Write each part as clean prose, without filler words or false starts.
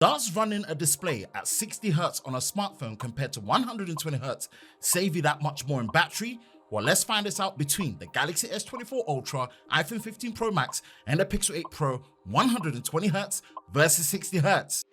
Does running a display at 60Hz on a smartphone compared to 120Hz save you that much more in battery? Well, let's find this out between the Galaxy S24 Ultra, iPhone 15 Pro Max, and the Pixel 8 Pro 120Hz versus 60Hz.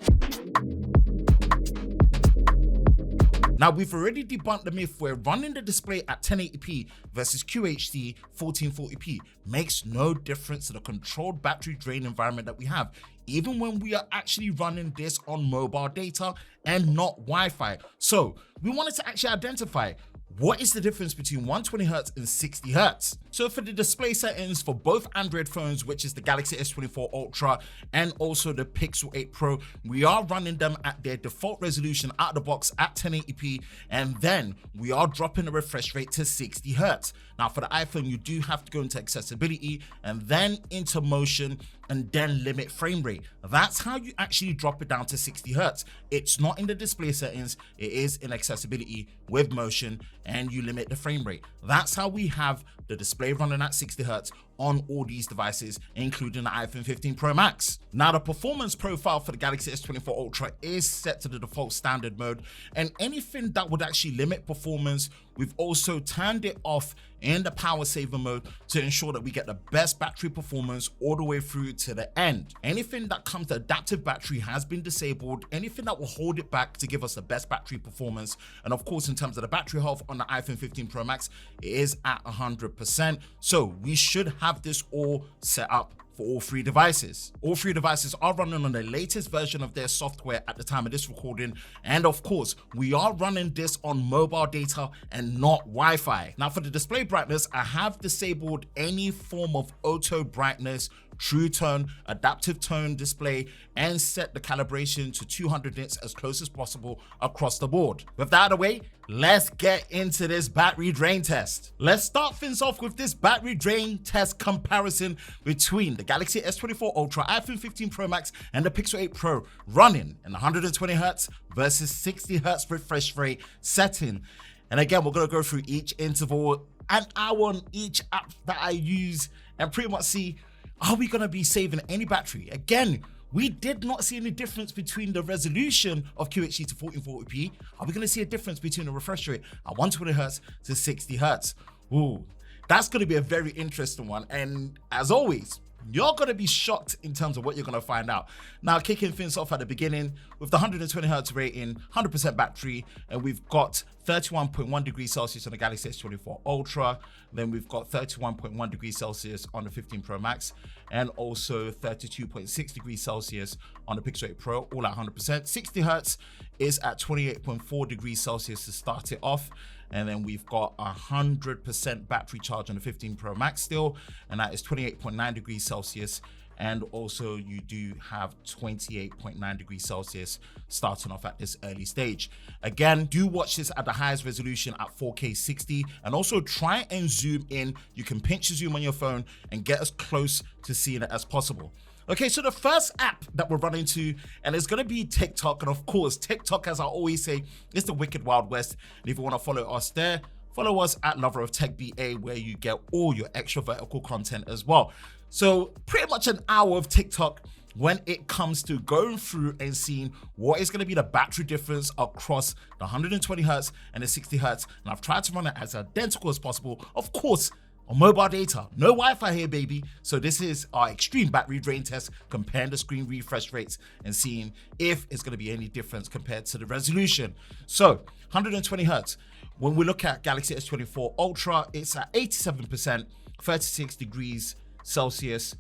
Now, we've already debunked the myth where running the display at 1080p versus QHD 1440p makes no difference to the controlled battery drain environment that we have, even when we are actually running this on mobile data and not Wi-Fi. So we wanted to actually identify what is the difference between 120Hz and 60Hz. So for the display settings for both Android phones, which is the Galaxy S24 Ultra and also the Pixel 8 Pro, we are running them at their default resolution out of the box at 1080p, and then we are dropping the refresh rate to 60Hz. Now for the iPhone, you do have to go into accessibility and then into motion and then limit frame rate. That's how you actually drop it down to 60Hz. It's not in the display settings, it is in accessibility with motion, and you limit the frame rate. That's how we have the display running at 60Hz on all these devices, including the iPhone 15 Pro Max. Now, the performance profile for the Galaxy S24 Ultra is set to the default standard mode, and anything that would actually limit performance, we've also turned it off in the power saver mode to ensure that we get the best battery performance all the way through to the end. Anything that comes to adaptive battery has been disabled, anything that will hold it back to give us the best battery performance. And of course, in terms of the battery health on the iPhone 15 Pro Max, it is at 100%. So we should have this all set up for all three devices. All three devices are running on the latest version of their software at the time of this recording. And of course, we are running this on mobile data and not Wi-Fi. Now for the display brightness, I have disabled any form of auto brightness, true tone, adaptive tone display, and set the calibration to 200 nits as close as possible across the board. With that out of the way, let's get into this battery drain test. Let's start things off with this battery drain test comparison between the Galaxy S24 Ultra, iPhone 15 Pro Max, and the Pixel 8 Pro running in 120Hz versus 60Hz refresh rate setting. And again, we're gonna go through each interval, an hour on each app that I use, and pretty much see, are we gonna be saving any battery? Again, we did not see any difference between the resolution of QHD to 1440p. Are we gonna see a difference between the refresh rate at 120Hz to 60Hz? Ooh, that's gonna be a very interesting one. And as always, you're gonna be shocked in terms of what you're gonna find out. Now, kicking things off at the beginning with the 120Hz rating, 100% battery, and we've got 31.1 degrees Celsius on the Galaxy S24 Ultra. Then we've got 31.1 degrees Celsius on the 15 Pro Max, and also 32.6 degrees Celsius on the Pixel 8 Pro, all at 100%. 60Hz is at 28.4 degrees Celsius to start it off. And then we've got 100% battery charge on the 15 Pro Max still, and that is 28.9 degrees Celsius. And also you do have 28.9 degrees Celsius starting off at this early stage. Again, do watch this at the highest resolution at 4K 60, and also try and zoom in. You can pinch the zoom on your phone and get as close to seeing it as possible. Okay, so the first app that we're running to, and it's gonna be TikTok. And of course, TikTok, as I always say, is the wicked Wild West. And if you wanna follow us there, follow us at Lover of Tech BA, where you get all your extra vertical content as well. So pretty much an hour of TikTok when it comes to going through and seeing what is gonna be the battery difference across the 120Hz and the 60Hz. And I've tried to run it as identical as possible. Of course, on mobile data, no Wi-Fi here, baby. So this is our extreme battery drain test, comparing the screen refresh rates and seeing if it's gonna be any difference compared to the resolution. So 120Hz, when we look at Galaxy S24 Ultra, it's at 87%, 36 degrees Celsius.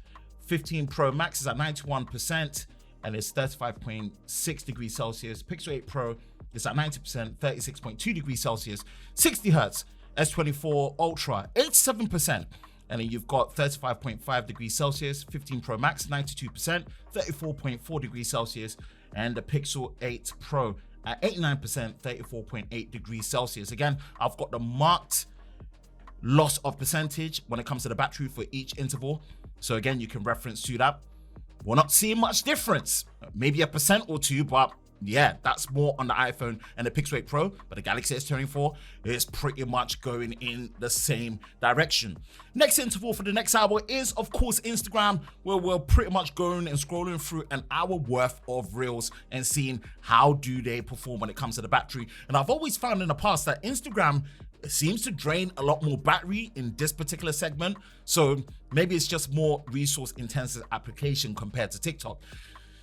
15 Pro Max is at 91%, and it's 35.6 degrees Celsius. Pixel 8 Pro is at 90%, 36.2 degrees Celsius. 60Hz, S24 Ultra, 87%. And then you've got 35.5 degrees Celsius, 15 Pro Max, 92%, 34.4 degrees Celsius, and the Pixel 8 Pro at 89%, 34.8 degrees Celsius. Again, I've got the marked loss of percentage when it comes to the battery for each interval. So again, you can reference to that. We're not seeing much difference, maybe 1% or 2, but yeah, that's more on the iPhone and the Pixel 8 Pro, but the Galaxy S24 is pretty much going in the same direction. Next interval for the next hour is, of course, Instagram, where we're pretty much going and scrolling through an hour worth of reels and seeing how do they perform when it comes to the battery. And I've always found in the past that Instagram seems to drain a lot more battery in this particular segment. So maybe it's just more resource intensive application compared to TikTok.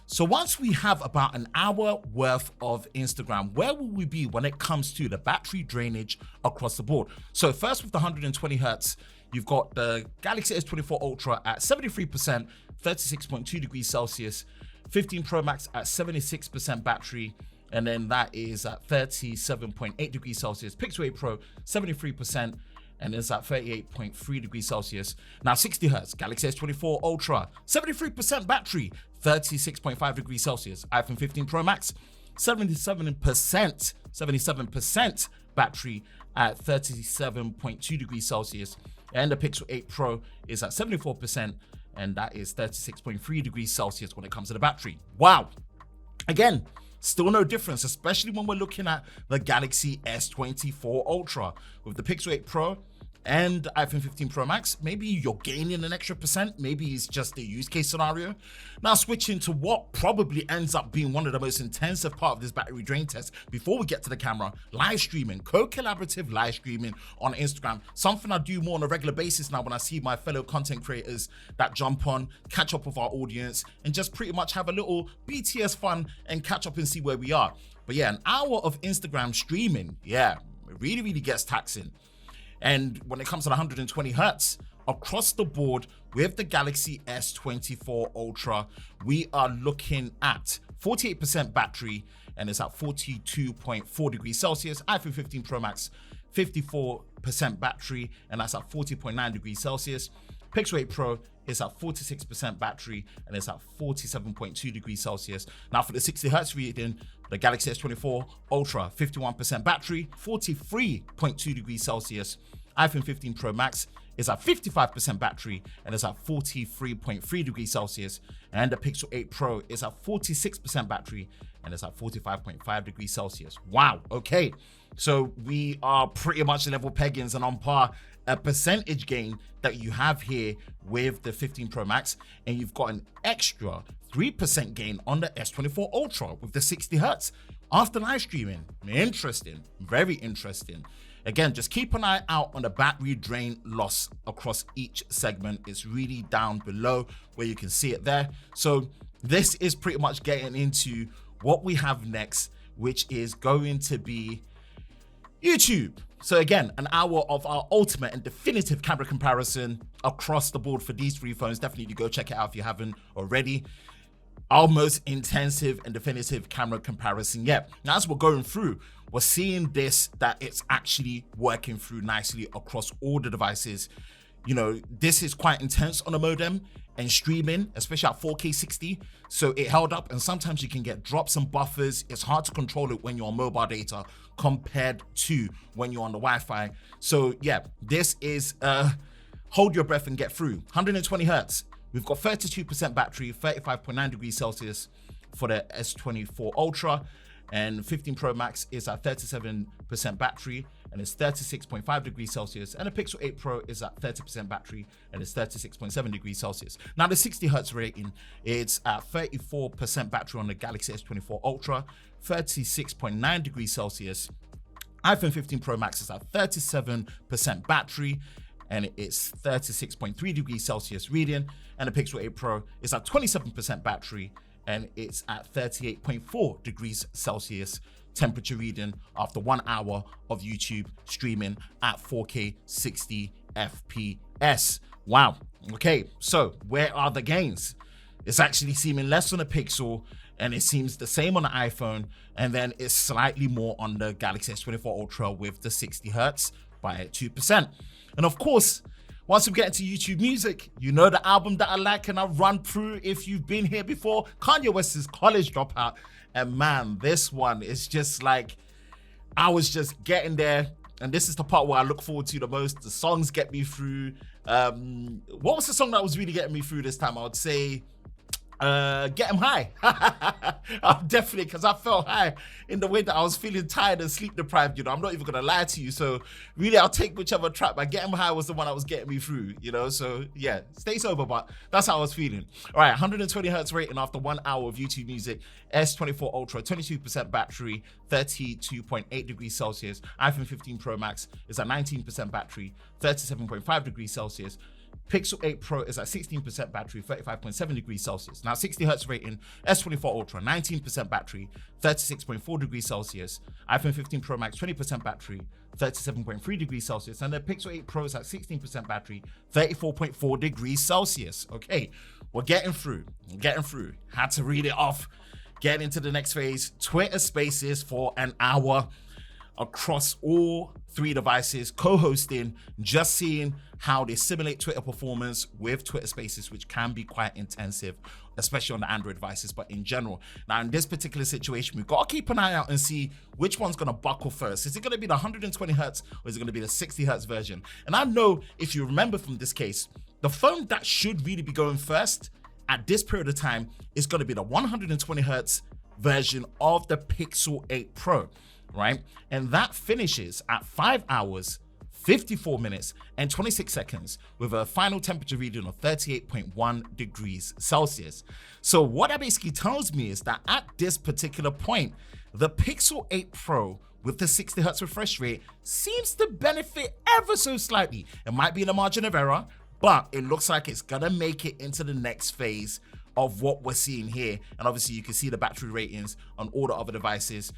So once we have about an hour worth of Instagram, where will we be when it comes to the battery drainage across the board? So first with the 120 hertz, you've got the Galaxy S24 Ultra at 73%, 36.2 degrees Celsius, 15 Pro Max at 76% battery, and then that is at 37.8 degrees Celsius. Pixel 8 Pro, 73%, and it's at 38.3 degrees Celsius. Now 60 hertz, Galaxy S24 Ultra, 73% battery, 36.5 degrees Celsius. iPhone 15 Pro Max, 77% battery at 37.2 degrees Celsius. And the Pixel 8 Pro is at 74%, and that is 36.3 degrees Celsius when it comes to the battery. Wow. Again, still no difference, especially when we're looking at the Galaxy S24 Ultra. With the Pixel 8 Pro and iPhone 15 Pro Max, maybe you're gaining an extra percent, maybe it's just a use case scenario. Now switching to what probably ends up being one of the most intensive part of this battery drain test before we get to the camera, live streaming, co-collaborative live streaming on Instagram. Something I do more on a regular basis now when I see my fellow content creators that jump on, catch up with our audience, and just pretty much have a little BTS fun and catch up and see where we are. But yeah, an hour of Instagram streaming, yeah, it really gets taxing. And when it comes to the 120 hertz, across the board with the Galaxy S24 Ultra, we are looking at 48% battery, and it's at 42.4 degrees Celsius. iPhone 15 Pro Max, 54% battery, and that's at 40.9 degrees Celsius. Pixel 8 Pro is at 46% battery, and it's at 47.2 degrees Celsius. Now for the 60 hertz reading, the Galaxy S24 Ultra, 51% battery, 43.2 degrees Celsius. iPhone 15 Pro Max is at 55% battery, and it's at 43.3 degrees Celsius. And the Pixel 8 Pro is at 46% battery, and it's at 45.5 degrees Celsius. Wow, okay. So we are pretty much level peggings and on par. A percentage gain that you have here with the 15 Pro Max, and you've got an extra 3% gain on the S24 Ultra with the 60 hertz after live streaming. Interesting, very interesting. Again, just keep an eye out on the battery drain loss across each segment. It's really down below where you can see it there. So this is pretty much getting into what we have next, which is going to be YouTube. So again, an hour of our ultimate and definitive camera comparison across the board for these three phones. Definitely go check it out if you haven't already. Our most intensive and definitive camera comparison yet. Now, as we're going through, we're seeing that it's actually working through nicely across all the devices. You know, this is quite intense on a modem and streaming, especially at 4K 60. So it held up, and sometimes you can get drops and buffers. It's hard to control it when you're on mobile data compared to when you're on the Wi-Fi. So yeah, this is hold your breath and get through. 120 hertz. We've got 32% battery, 35.9 degrees Celsius for the S24 Ultra, and 15 Pro Max is at 37% battery, and it's 36.5 degrees Celsius, and the Pixel 8 Pro is at 30% battery, and it's 36.7 degrees Celsius. Now the 60 hertz rating, it's at 34% battery on the Galaxy S24 Ultra, 36.9 degrees Celsius. iPhone 15 Pro Max is at 37% battery, and it's 36.3 degrees Celsius reading, and the Pixel 8 Pro is at 27% battery, and it's at 38.4 degrees Celsius temperature reading after 1 hour of YouTube streaming at 4K 60 FPS. Wow. Okay, so where are the gains? It's actually seeming less on the Pixel, and it seems the same on the iPhone, and then it's slightly more on the Galaxy S24 Ultra with the 60 hertz by 2%. And of course, once we get into YouTube music, you know the album that I like and I run through if you've been here before, Kanye West's College Dropout. And man, this one is just like, I was just getting there. And this is the part where I look forward to the most. The songs get me through. What was the song that was really getting me through this time? I would say Get him high. I'm definitely, because I felt high in the way that I was feeling tired and sleep deprived. I'm not even gonna lie to you. So really, I'll take whichever track. But Get him high was the one that was getting me through. So yeah, stay sober, but that's how I was feeling. All right, 120 hertz rating after 1 hour of YouTube music. S24 Ultra, 22% battery, 32.8 degrees Celsius. iPhone 15 Pro Max is at 19% battery, 37.5 degrees Celsius. Pixel 8 Pro is at 16% battery, 35.7 degrees Celsius. Now 60 hertz rating, S24 Ultra, 19% battery, 36.4 degrees Celsius. iPhone 15 Pro Max, 20% battery, 37.3 degrees Celsius. And the Pixel 8 Pro is at 16% battery, 34.4 degrees Celsius. Okay, we're getting through. Had to read it off. Get into the next phase. Twitter Spaces for an hour across all 3 devices, co-hosting, just seeing how they simulate Twitter performance with Twitter Spaces, which can be quite intensive, especially on the Android devices, but in general. Now, in this particular situation, we've got to keep an eye out and see which one's going to buckle first. Is it going to be the 120 hertz or is it going to be the 60 hertz version? And I know, if you remember from this case, the phone that should really be going first at this period of time is going to be the 120 hertz version of the Pixel 8 Pro. Right? And that finishes at 5 hours, 54 minutes, and 26 seconds with a final temperature reading of 38.1 degrees Celsius. So what that basically tells me is that at this particular point, the Pixel 8 Pro with the 60 hertz refresh rate seems to benefit ever so slightly. It might be in a margin of error, but it looks like it's gonna make it into the next phase of what we're seeing here. And obviously you can see the battery ratings on all the other devices.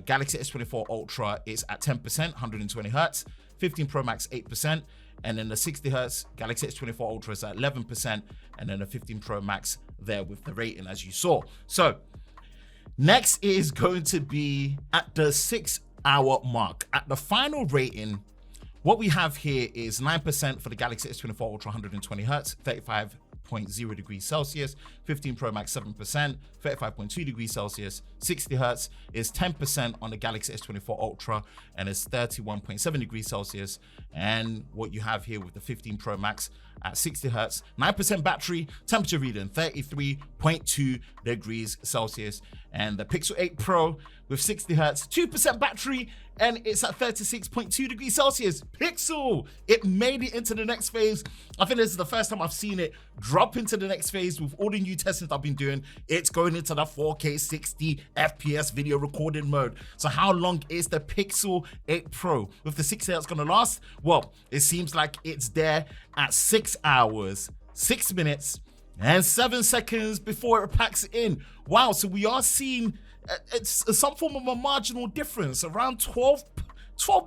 Galaxy S24 Ultra is at 10%, 120 hertz, 15 Pro Max 8%, and then the 60 hertz Galaxy S24 Ultra is at 11%, and then the 15 Pro Max there with the rating as you saw. So next is going to be at the 6 hour mark. At the final rating, what we have here is 9% for the Galaxy S24 Ultra 120 hertz, 35.0 degrees Celsius, 15 Pro Max 7%, 35.2 degrees Celsius, 60 hertz is 10% on the Galaxy S24 Ultra and it's 31.7 degrees Celsius. And what you have here with the 15 Pro Max at 60 hertz, 9% battery, temperature reading 33.2 degrees Celsius. And the Pixel 8 Pro with 60 hertz, 2% battery, and it's at 36.2 degrees Celsius. Pixel, it made it into the next phase. I think this is the first time I've seen it drop into the next phase with all the new testings I've been doing. It's going into the 4K 60 FPS video recording mode. So how long is the Pixel 8 Pro with the 60 hertz gonna last? Well, it seems like it's there at 6 hours, 6 minutes, and 7 seconds before it packs it in. Wow, so we are seeing it's some form of a marginal difference, around 12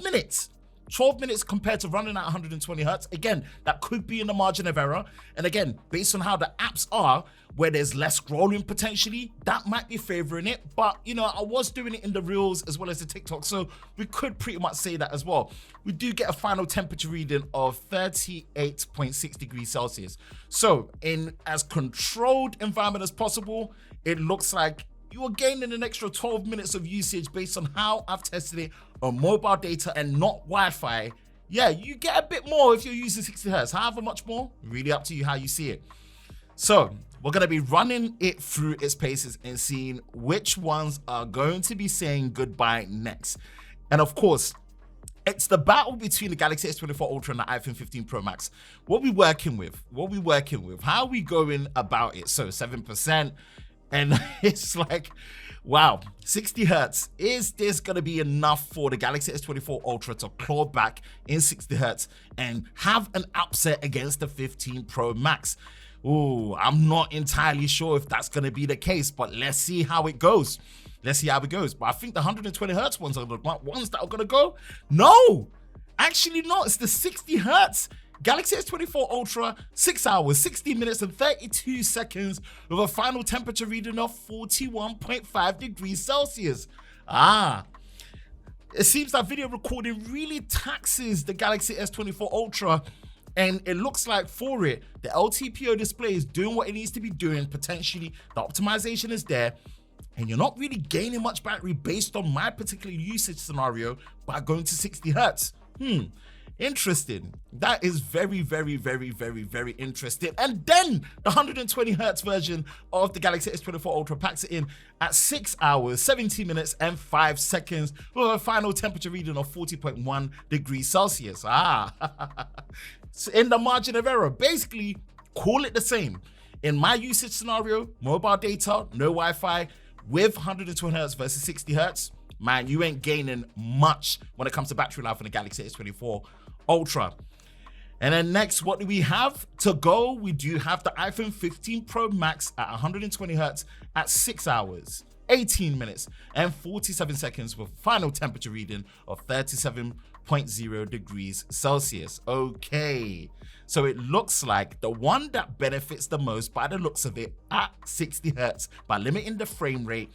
minutes. 12 minutes compared to running at 120 hertz. Again, that could be in the margin of error. And again, based on how the apps are, where there's less scrolling potentially, that might be favoring it. But, you know, I was doing it in the Reels as well as the TikTok, so we could pretty much say that as well. We do get a final temperature reading of 38.6 degrees Celsius. So in as controlled environment as possible, it looks like you are gaining an extra 12 minutes of usage based on how I've tested it on mobile data and not Wi-Fi. Yeah, you get a bit more if you're using 60 hertz. However much more, really up to you how you see it. So we're going to be running it through its paces and seeing which ones are going to be saying goodbye next. And of course, it's the battle between the Galaxy S24 Ultra and the iPhone 15 Pro Max. What we working with? How are we going about it? So 7%. And it's like, wow, 60 hertz. Is this going to be enough for the Galaxy S24 Ultra to claw back in 60 hertz and have an upset against the 15 Pro Max? Ooh, I'm not entirely sure if that's going to be the case, but let's see how it goes. But I think the 120 hertz ones are the ones that are going to go. No, actually not. It's the 60 hertz. Galaxy S24 Ultra, 6 hours, 60 minutes and 32 seconds with a final temperature reading of 41.5 degrees Celsius. It seems that video recording really taxes the Galaxy S24 Ultra, and it looks like for it, the LTPO display is doing what it needs to be doing. Potentially, the optimization is there, and you're not really gaining much battery based on my particular usage scenario by going to 60 hertz. Interesting. That is very, very, very, very, very interesting. And then the 120 hertz version of the Galaxy S24 Ultra packs it in at 6 hours, 17 minutes, and 5 seconds with a final temperature reading of 40.1 degrees Celsius. So in the margin of error, basically, call it the same. In my usage scenario, mobile data, no Wi-Fi, with 120 hertz versus 60 hertz, man, you ain't gaining much when it comes to battery life on the Galaxy S24 Ultra. And then next, what do we have to go? We do have the iPhone 15 Pro Max at 120 hertz at 6 hours, 18 minutes, and 47 seconds with final temperature reading of 37.0 degrees Celsius. Okay, so it looks like the one that benefits the most by the looks of it at 60 hertz by limiting the frame rate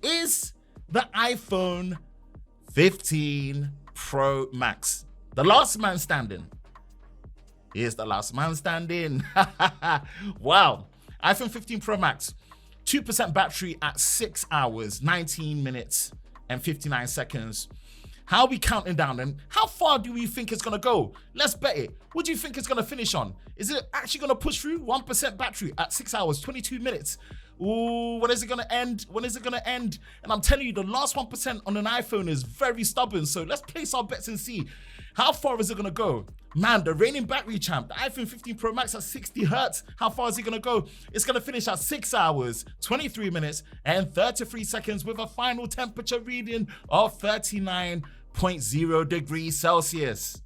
is the iPhone 15 Pro Max. The last man standing. Here's the last man standing. Wow. iPhone 15 Pro Max, 2% battery at 6 hours, 19 minutes, and 59 seconds. How are we counting down, and how far do we think it's gonna go? Let's bet it. What do you think it's gonna finish on? Is it actually gonna push through 1% battery at 6 hours, 22 minutes? Ooh, when is it gonna end? When is it gonna end? And I'm telling you, the last 1% on an iPhone is very stubborn. So let's place our bets and see how far is it gonna go. Man, the reigning battery champ, the iPhone 15 Pro Max at 60 hertz. How far is it gonna go? It's gonna finish at 6 hours, 23 minutes, and 33 seconds with a final temperature reading of 39.0 degrees Celsius.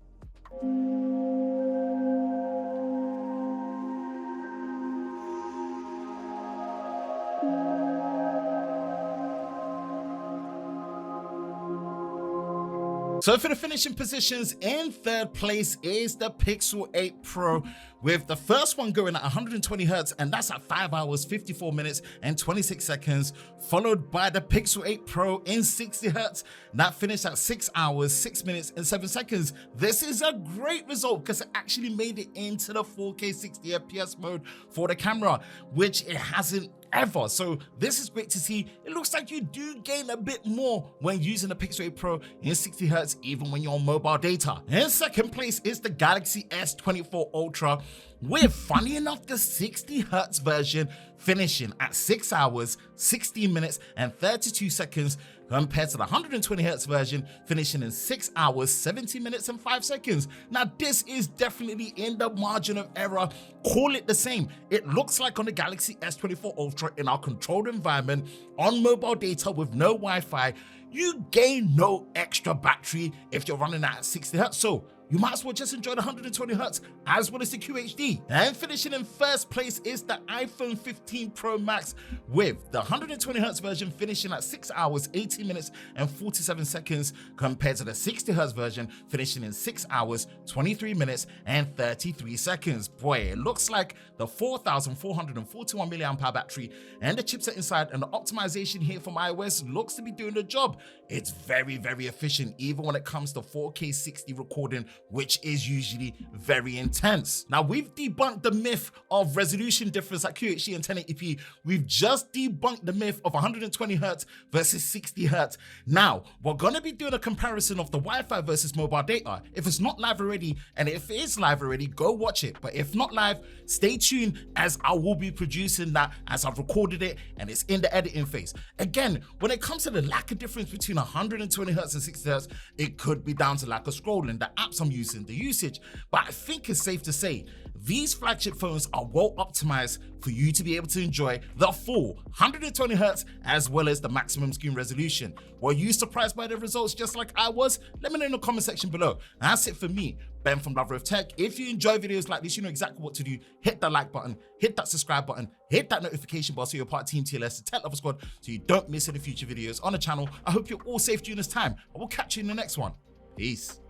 So for the finishing positions, in third place is the Pixel 8 Pro, with the first one going at 120 hertz, and that's at 5 hours, 54 minutes, and 26 seconds, followed by the Pixel 8 Pro in 60 hertz. That finished at 6 hours, 6 minutes, and 7 seconds. This is a great result because it actually made it into the 4K 60 FPS mode for the camera, which it hasn't ever. So this is great to see. It looks like you do gain a bit more when using the Pixel 8 Pro in 60 hertz, even when you're on mobile data. In second place is the Galaxy S24 Ultra, with, funny enough, the 60 hertz version finishing at 6 hours, 16 minutes, and 32 seconds, compared to the 120 hertz version finishing in 6 hours, 70 minutes, and 5 seconds. Now, this is definitely in the margin of error. Call it the same. It looks like on the Galaxy S24 Ultra in our controlled environment on mobile data with no Wi-Fi, you gain no extra battery if you're running at 60 hertz. So you might as well just enjoy the 120 hertz as well as the QHD. And finishing in first place is the iPhone 15 Pro Max, with the 120 hertz version finishing at 6 hours, 18 minutes, and 47 seconds, compared to the 60 hertz version finishing in 6 hours, 23 minutes, and 33 seconds. Boy, it looks like the 4,441 milliamp hour battery and the chipset inside and the optimization here from iOS looks to be doing the job. It's very, very efficient, even when it comes to 4K 60 recording, which is usually very intense. Now, we've debunked the myth of resolution difference at QHD and 1080p. We've just debunked the myth of 120 hertz versus 60 hertz. Now, we're gonna be doing a comparison of the Wi-Fi versus mobile data. If it's not live already, and if it is live already, go watch it. But if not live, stay tuned, as I will be producing that as I've recorded it and it's in the editing phase. Again, when it comes to the lack of difference between 120 hertz and 60 hertz, it could be down to lack of scrolling, the apps I'm using, the usage. But I think it's safe to say these flagship phones are well optimized for you to be able to enjoy the full 120 hertz as well as the maximum screen resolution. Were you surprised by the results just like I was? Let me know in the comment section below. That's it for me, Ben from Lover of Tech. If you enjoy videos like this, you know exactly what to do. Hit that like button, hit that subscribe button, hit that notification bell so you're part of Team TLS, the Tech Lover Squad, so you don't miss any future videos on the channel. I hope you're all safe during this time. I will catch you in the next one. Peace.